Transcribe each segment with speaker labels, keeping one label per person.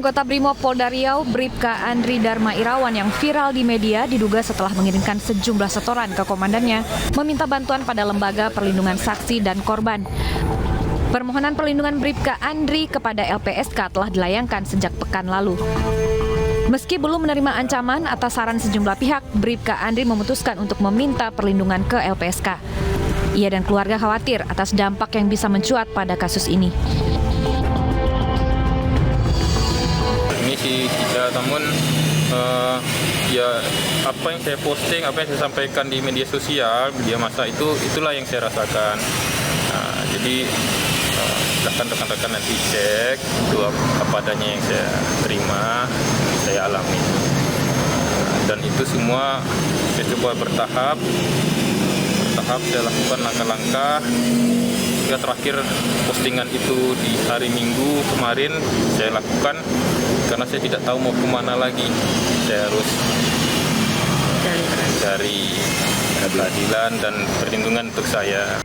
Speaker 1: Anggota Brimob Polda Riau, Bribka Andri Dharma Irawan yang viral di media diduga setelah mengirimkan sejumlah setoran ke komandannya meminta bantuan pada Lembaga Perlindungan Saksi dan Korban. Permohonan perlindungan Bribka Andri kepada LPSK telah dilayangkan sejak pekan lalu. Meski belum menerima ancaman atas saran sejumlah pihak, Bribka Andri memutuskan untuk meminta perlindungan ke LPSK. Ia dan keluarga khawatir atas dampak yang bisa mencuat pada kasus ini.
Speaker 2: Ini sih kita, namun ya apa yang saya posting, apa yang saya sampaikan di media sosial, media massa itulah yang saya rasakan. Jadi silahkan rekan-rekan nanti cek itu apa adanya yang saya terima, saya alami. Dan itu semua saya coba bertahap saya lakukan langkah-langkah hingga terakhir postingan itu di hari Minggu kemarin saya lakukan karena saya tidak tahu mau kemana lagi. Saya harus cari keadilan dan perlindungan untuk saya.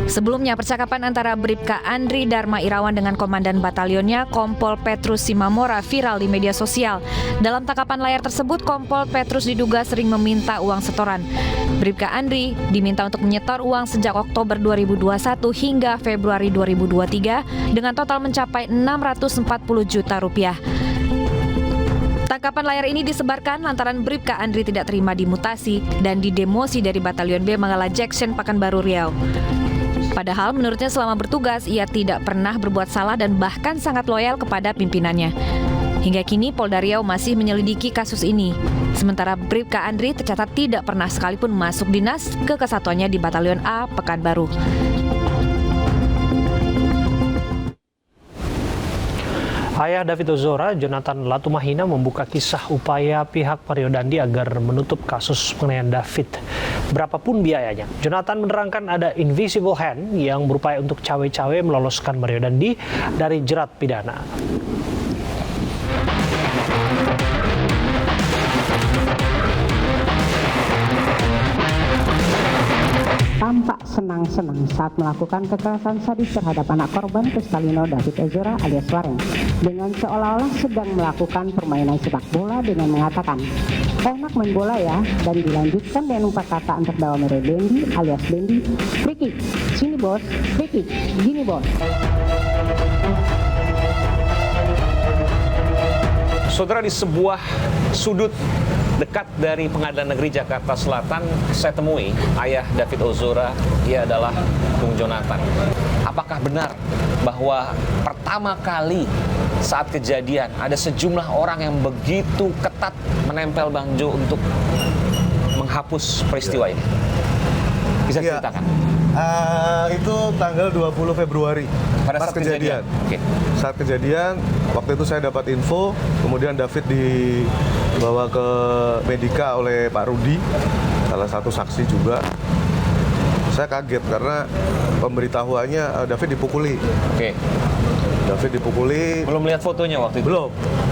Speaker 1: Sebelumnya, percakapan antara Bribka Andri Dharma Irawan dengan Komandan Batalionnya, Kompol Petrus Simamora, viral di media sosial. Dalam tangkapan layar tersebut, Kompol Petrus diduga sering meminta uang setoran. Bribka Andri diminta untuk menyetor uang sejak Oktober 2021 hingga Februari 2023 dengan total mencapai 640 juta rupiah. Tangkapan layar ini disebarkan lantaran Bribka Andri tidak terima dimutasi dan didemosi dari Batalion B Manggala Jackson, Pekanbaru Riau. Padahal menurutnya selama bertugas ia tidak pernah berbuat salah dan bahkan sangat loyal kepada pimpinannya. Hingga kini Polda Riau masih menyelidiki kasus ini. Sementara Bribka Andri tercatat tidak pernah sekalipun masuk dinas ke kesatuannya di Batalion A Pekanbaru.
Speaker 3: Ayah David Ozora, Jonathan Latumahina, membuka kisah upaya pihak Mario Dandi agar menutup kasus penganiayaan David. Berapapun biayanya, Jonathan menerangkan ada invisible hand yang berupaya untuk cawe-cawe meloloskan Mario Dandi dari jerat pidana.
Speaker 4: Tampak senang-senang saat melakukan kekerasan sadis terhadap anak korban Kristalino David Ozora alias Wareng dengan seolah-olah sedang melakukan permainan sepak bola dengan mengatakan, enak main bola ya, dan dilanjutkan dengan perkataan terdakwa Mario Dandi alias Dendi, free kick, sini bos, free kick, gini bos.
Speaker 5: Saudara, di sebuah sudut dekat dari Pengadilan Negeri Jakarta Selatan, saya temui ayah David Ozora. Ia adalah Bung Jonathan. Apakah benar bahwa pertama kali saat kejadian ada sejumlah orang yang begitu ketat menempel Bang Jo untuk menghapus peristiwa ini? Bisa ceritakan?
Speaker 6: Itu tanggal 20 Februari
Speaker 5: pada saat kejadian. Okay.
Speaker 6: Saat kejadian, waktu itu saya dapat info, kemudian David dibawa ke Medika oleh Pak Rudi, salah satu saksi juga. Saya kaget karena pemberitahuannya David dipukuli.
Speaker 5: Oke.
Speaker 6: David dipukuli.
Speaker 5: Belum lihat fotonya waktu itu?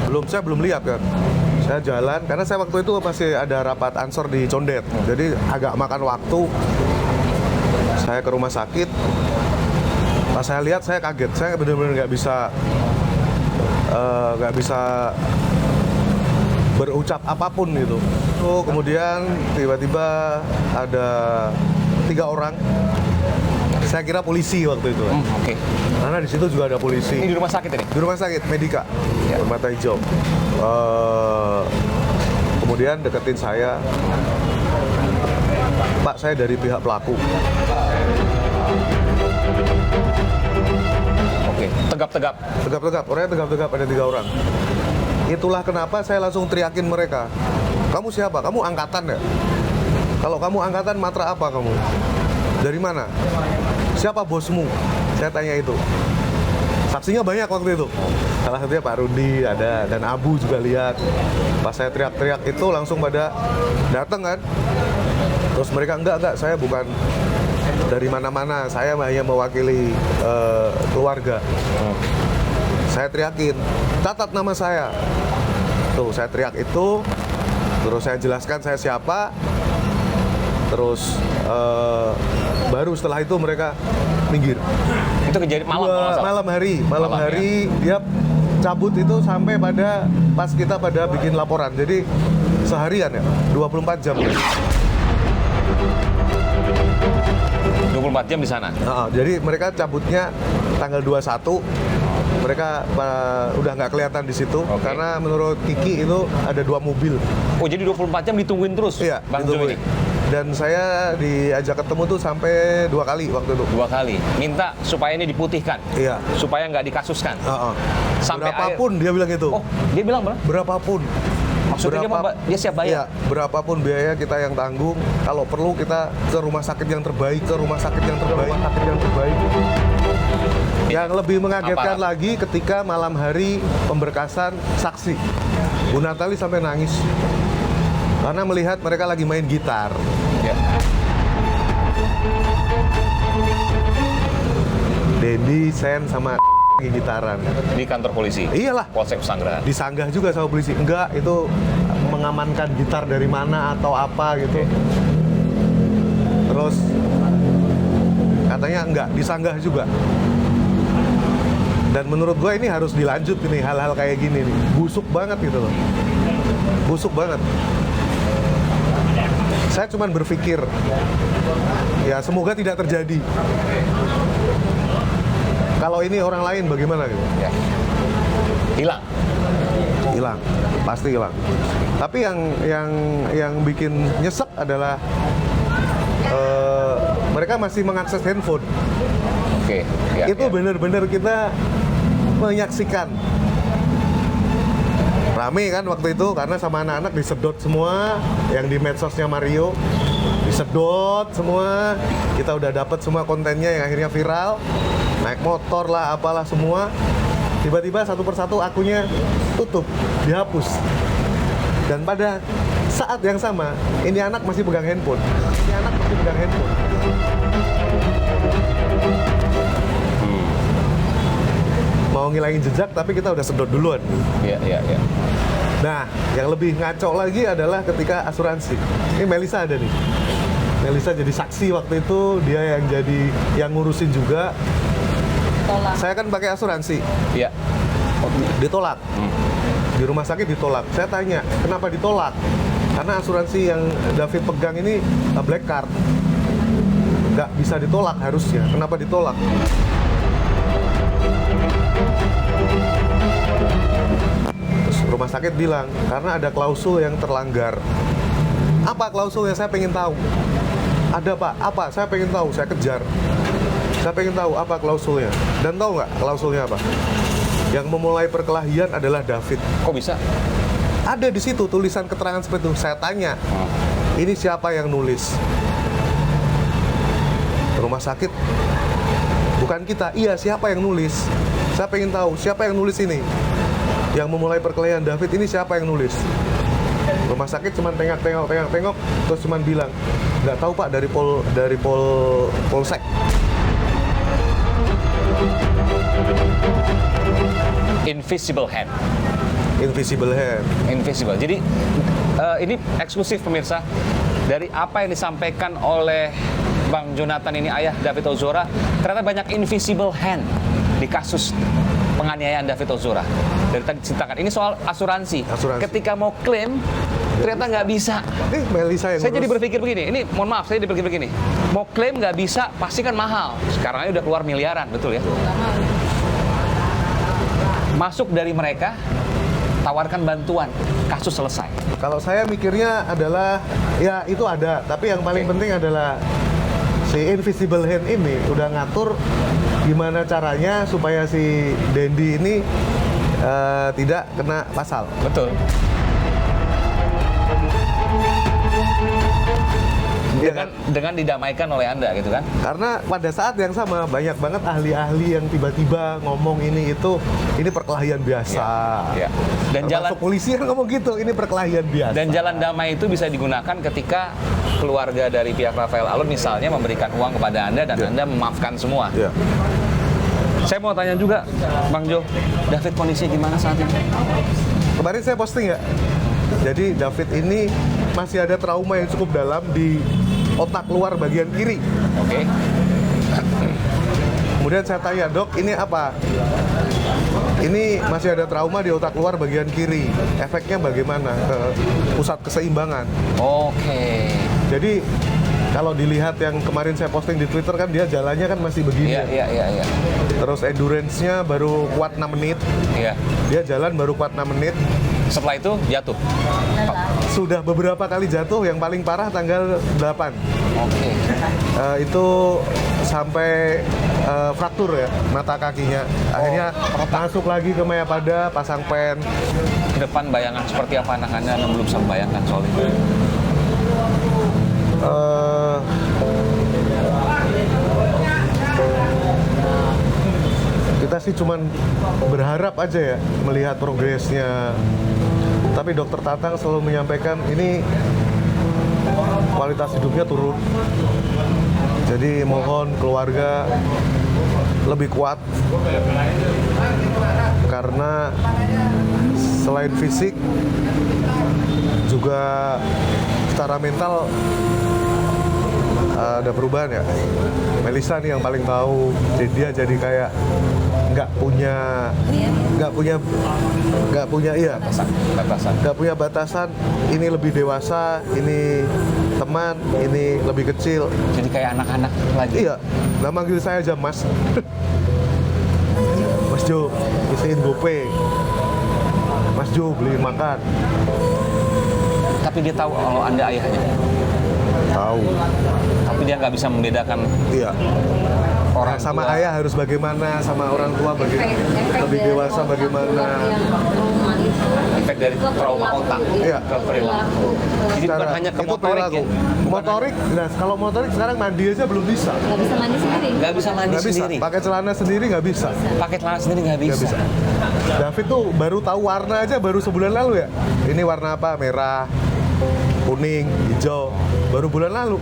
Speaker 6: Belum, saya belum lihat kan. Saya jalan, karena saya waktu itu masih ada rapat ansor di Condet, jadi agak makan waktu. Saya ke rumah sakit, pas saya lihat saya kaget, saya benar-benar nggak bisa berucap apapun gitu. Kemudian tiba-tiba ada 3 orang, saya kira polisi waktu itu.
Speaker 5: Oke.
Speaker 6: Karena di situ juga ada polisi.
Speaker 5: Ini di rumah sakit ini?
Speaker 6: Di rumah sakit Medika, Permata Hijau. Kemudian deketin saya, Pak, saya dari pihak pelaku.
Speaker 5: Oke, tegap-tegap.
Speaker 6: Orangnya tegap-tegap, ada 3 orang. Itulah kenapa saya langsung teriakin mereka. Kamu siapa? Kamu angkatan ya? Kalau kamu angkatan, matra apa kamu? Dari mana? Siapa bosmu? Saya tanya itu. Saksinya banyak waktu itu. Salah satunya Pak Rudi ada, dan Abu juga lihat. Pas saya teriak-teriak itu langsung pada datang kan. Terus mereka, enggak, saya bukan dari mana-mana, saya hanya mewakili keluarga. Saya teriakin, catat nama saya. Tuh, saya teriak itu, terus saya jelaskan saya siapa. Terus baru setelah itu mereka minggir.
Speaker 5: Itu kejadian malam
Speaker 6: malam hari dia cabut itu sampai pada pas kita pada bikin laporan. Jadi seharian ya, 24 jam.
Speaker 5: 24 jam di sana.
Speaker 6: Jadi mereka cabutnya tanggal 21. Mereka udah nggak kelihatan di situ karena menurut Kiki itu ada 2 mobil.
Speaker 5: Oh, jadi 24 jam ditungguin terus,
Speaker 6: Iya,
Speaker 5: Bang Jo ini?
Speaker 6: Dan saya diajak ketemu tuh sampai 2 kali waktu itu.
Speaker 5: 2 kali. Minta supaya ini diputihkan.
Speaker 6: Iya.
Speaker 5: Supaya nggak dikasuskan. Sampai
Speaker 6: berapapun dia bilang gitu.
Speaker 5: Oh, dia bilang berapa?
Speaker 6: Berapapun.
Speaker 5: Maksudnya dia siap bayar?
Speaker 6: Iya, berapapun biaya kita yang tanggung. Kalau perlu kita ke rumah sakit yang terbaik, Yang lebih mengagetkan lagi ketika malam hari pemberkasan saksi. Bu Natali sampai nangis. Karena melihat mereka lagi main gitar.
Speaker 5: Ya.
Speaker 6: Dendi, Sen, sama gitaran.
Speaker 5: Di kantor polisi?
Speaker 6: Iyalah.
Speaker 5: Polsek Pesanggerahan?
Speaker 6: Disanggah juga sama polisi. Enggak, itu mengamankan gitar dari mana atau apa gitu. Terus katanya enggak, disanggah juga. Dan menurut gue ini harus dilanjut ini, hal-hal kayak gini nih. Busuk banget gitu loh. Busuk banget. Saya cuma berpikir, ya semoga tidak terjadi. Kalau ini orang lain bagaimana gitu?
Speaker 5: Ya.
Speaker 6: Hilang, pasti hilang. Tapi yang bikin nyesek adalah mereka masih mengakses handphone.
Speaker 5: Oke. Ya,
Speaker 6: Itu benar-benar kita menyaksikan. Rame kan waktu itu karena sama anak-anak disedot semua, yang di medsosnya Mario disedot semua. Kita udah dapat semua kontennya yang akhirnya viral. Naik motor lah, apalah semua. Tiba-tiba satu persatu akunnya tutup, dihapus. Dan pada saat yang sama, ini anak masih pegang handphone. Mau ngilangin jejak, tapi kita udah sedot duluan.
Speaker 5: Iya.
Speaker 6: Nah, yang lebih ngaco lagi adalah ketika asuransi. Ini Melisa ada nih. Melisa jadi saksi waktu itu, dia yang ngurusin juga. Saya kan pakai asuransi.
Speaker 5: Iya.
Speaker 6: Ditolak. Di rumah sakit ditolak. Saya tanya, kenapa ditolak? Karena asuransi yang David pegang ini black card. Nggak bisa ditolak harusnya. Kenapa ditolak? Terus rumah sakit bilang, karena ada klausul yang terlanggar. Apa klausulnya? Saya pengen tahu. Ada Pak, apa? Saya pengen tahu, saya kejar. Saya pengen tahu apa klausulnya. Dan tahu nggak klausulnya apa? Yang memulai perkelahian adalah David.
Speaker 5: Kok bisa?
Speaker 6: Ada di situ tulisan keterangan seperti itu. Saya tanya, ini siapa yang nulis? Rumah sakit, bukan kita. Iya, siapa yang nulis? Saya pengen tahu siapa yang nulis ini. Yang memulai perkelahian David ini siapa yang nulis? Rumah sakit cuma tengok, terus cuma bilang, nggak tahu Pak, dari polsek.
Speaker 5: Invisible hand. Invisible. Jadi ini eksklusif pemirsa dari apa yang disampaikan oleh Bang Jonathan ini, ayah David Ozora. Ternyata banyak invisible hand di kasus penganiayaan David Ozora. Dari tadi diceritakan ini soal asuransi. Ketika mau klaim ternyata nggak bisa.
Speaker 6: Melisa yang
Speaker 5: saya jadi berpikir begini. Ini mohon maaf, saya jadi berpikir begini. Mau klaim nggak bisa, pasti kan mahal. Sekarang udah keluar miliaran, betul ya? Masuk dari mereka, tawarkan bantuan, kasus selesai.
Speaker 6: Kalau saya mikirnya adalah, ya itu ada, tapi yang paling penting adalah si invisible hand ini udah ngatur gimana caranya supaya si Dendi ini tidak kena pasal.
Speaker 5: Betul. Dengan didamaikan oleh Anda gitu kan?
Speaker 6: Karena pada saat yang sama banyak banget ahli-ahli yang tiba-tiba ngomong ini perkelahian biasa.
Speaker 5: Ya. Dan
Speaker 6: termasuk polisi yang ngomong gitu, ini perkelahian biasa.
Speaker 5: Dan jalan damai itu bisa digunakan ketika keluarga dari pihak Rafael Alun misalnya memberikan uang kepada Anda dan Anda memaafkan semua.
Speaker 6: Ya.
Speaker 5: Saya mau tanya juga, Bang Jo, David kondisinya gimana saat ini?
Speaker 6: Kemarin saya posting ya. Jadi David ini masih ada trauma yang cukup dalam di otak luar bagian kiri.
Speaker 5: Oke.
Speaker 6: Kemudian saya tanya, Dok, ini apa? ini masih ada trauma di otak luar bagian kiri. Efeknya bagaimana ke pusat keseimbangan?
Speaker 5: Oke.
Speaker 6: Jadi kalau dilihat yang kemarin saya posting di Twitter kan dia jalannya kan masih begini.
Speaker 5: Iya.
Speaker 6: Terus endurance-nya baru kuat 6 menit.
Speaker 5: Iya.
Speaker 6: Dia jalan baru kuat 6 menit.
Speaker 5: Setelah itu jatuh.
Speaker 6: Sudah beberapa kali jatuh, yang paling parah tanggal 8.
Speaker 5: Oke.
Speaker 6: Itu sampai fraktur ya mata kakinya. Akhirnya masuk lagi ke Mayapada, pasang pen.
Speaker 5: Ke depan bayangan seperti apa anak-anak yang belum bisa membayangkan soal itu?
Speaker 6: Kita sih cuman berharap aja ya melihat progresnya. Tapi Dokter Tatang selalu menyampaikan ini kualitas hidupnya turun. Jadi mohon keluarga lebih kuat karena selain fisik juga secara mental ada perubahan ya. Melisa nih yang paling tahu, dia jadi kayak nggak punya batasan. Ini lebih dewasa, ini teman, ini lebih kecil.
Speaker 5: Jadi kayak anak-anak lagi.
Speaker 6: Iya, nggak manggil saya aja Mas. Mas Jo, isiin GoPay. Mas Jo, beli makan.
Speaker 5: Tapi dia tahu kalau Anda ayahnya.
Speaker 6: Tahu.
Speaker 5: Tapi dia nggak bisa membedakan.
Speaker 6: Iya.
Speaker 5: Orang
Speaker 6: sama
Speaker 5: tua.
Speaker 6: ayah harus bagaimana, sama orang tua bagaimana, lebih dewasa bagaimana.
Speaker 5: Efek dari trauma otak
Speaker 6: Iya.
Speaker 5: ke perilaku. Jadi bukan hanya ke
Speaker 6: itu
Speaker 5: motorik
Speaker 6: perilaku.
Speaker 5: ya.
Speaker 6: Motorik, nah kalau motorik sekarang mandi aja belum bisa.
Speaker 7: Nggak bisa mandi sendiri.
Speaker 5: Nggak bisa mandi
Speaker 6: Nggak bisa.
Speaker 5: sendiri.
Speaker 6: Pakai celana sendiri nggak bisa.
Speaker 5: Pakai celana sendiri nggak
Speaker 6: Nggak
Speaker 5: bisa.
Speaker 6: David tuh baru tahu warna aja baru sebulan lalu ya. Ini warna apa? Merah, kuning, hijau. Baru bulan lalu.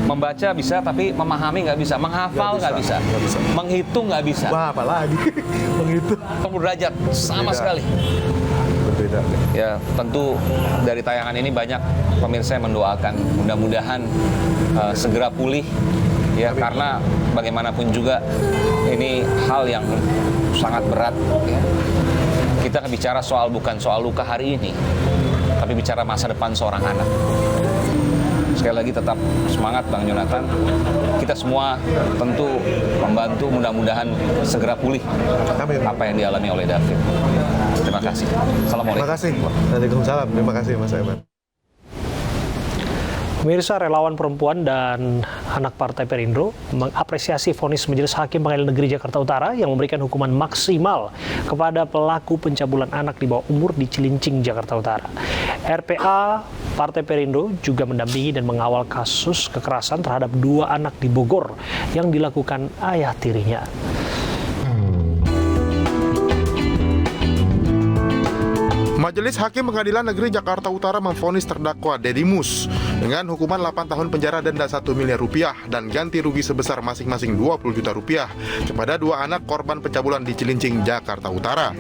Speaker 5: Membaca bisa, tapi memahami nggak bisa. Menghafal nggak bisa.
Speaker 6: Nggak bisa.
Speaker 5: Menghitung nggak bisa.
Speaker 6: Wah, apalagi menghitung.
Speaker 5: Derajat sama
Speaker 6: Beda.
Speaker 5: sekali.
Speaker 6: Berbeda.
Speaker 5: Ya, tentu dari tayangan ini banyak pemirsa yang mendoakan mudah-mudahan segera pulih ya.
Speaker 6: Amin.
Speaker 5: Karena bagaimanapun juga ini hal yang sangat berat ya. Kita bicara bukan soal luka hari ini, tapi bicara masa depan seorang anak. Sekali lagi tetap semangat Bang Jonathan. Kita semua tentu membantu mudah-mudahan segera pulih
Speaker 6: Amin.
Speaker 5: apa yang dialami oleh David. Terima kasih. Assalamualaikum.
Speaker 6: Terima kasih. Waalaikumsalam. Terima kasih Mas Eman.
Speaker 3: Pemirsa, relawan perempuan dan anak Partai Perindo mengapresiasi vonis Majelis Hakim Pengadilan Negeri Jakarta Utara yang memberikan hukuman maksimal kepada pelaku pencabulan anak di bawah umur di Cilincing, Jakarta Utara. RPA Partai Perindo juga mendampingi dan mengawal kasus kekerasan terhadap 2 anak di Bogor yang dilakukan ayah tirinya.
Speaker 8: Majelis Hakim Pengadilan Negeri Jakarta Utara memvonis terdakwa Deddy Mus dengan hukuman 8 tahun penjara denda 1 miliar rupiah dan ganti rugi sebesar masing-masing 20 juta rupiah kepada 2 anak korban pencabulan di Cilincing, Jakarta Utara.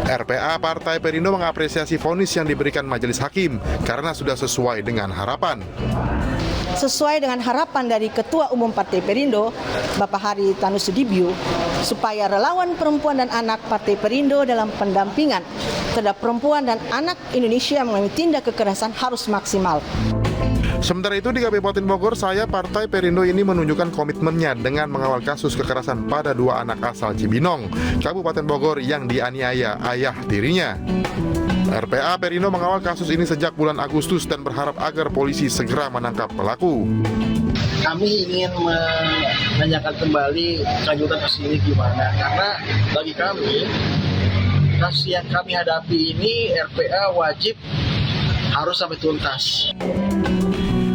Speaker 8: RPA Partai Perindo mengapresiasi vonis yang diberikan Majelis Hakim karena sudah sesuai dengan harapan.
Speaker 9: Sesuai dengan harapan dari Ketua Umum Partai Perindo, Bapak Hari Tanu Sudibyo, supaya relawan perempuan dan anak Partai Perindo dalam pendampingan terhadap perempuan dan anak Indonesia mengalami tindak kekerasan harus maksimal.
Speaker 8: Sementara itu di Kabupaten Bogor, Partai Perindo ini menunjukkan komitmennya dengan mengawal kasus kekerasan pada 2 anak asal Cibinong, Kabupaten Bogor yang dianiaya ayah tirinya. RPA Perindo mengawal kasus ini sejak bulan Agustus dan berharap agar polisi segera menangkap pelaku.
Speaker 10: Kami ingin menanyakan kembali kelanjutan kasus ini gimana, karena bagi kami kasus yang kami hadapi ini RPA wajib harus sampai tuntas.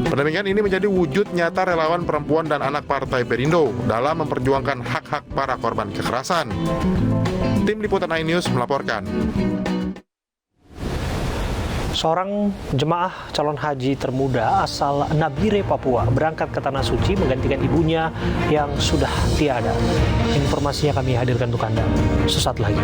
Speaker 8: Pendampingan ini menjadi wujud nyata relawan perempuan dan anak Partai Perindo dalam memperjuangkan hak-hak para korban kekerasan. Tim Liputan iNews melaporkan.
Speaker 3: Seorang jemaah calon haji termuda asal Nabire, Papua berangkat ke Tanah Suci menggantikan ibunya yang sudah tiada. Informasinya kami hadirkan untuk Anda sesaat lagi.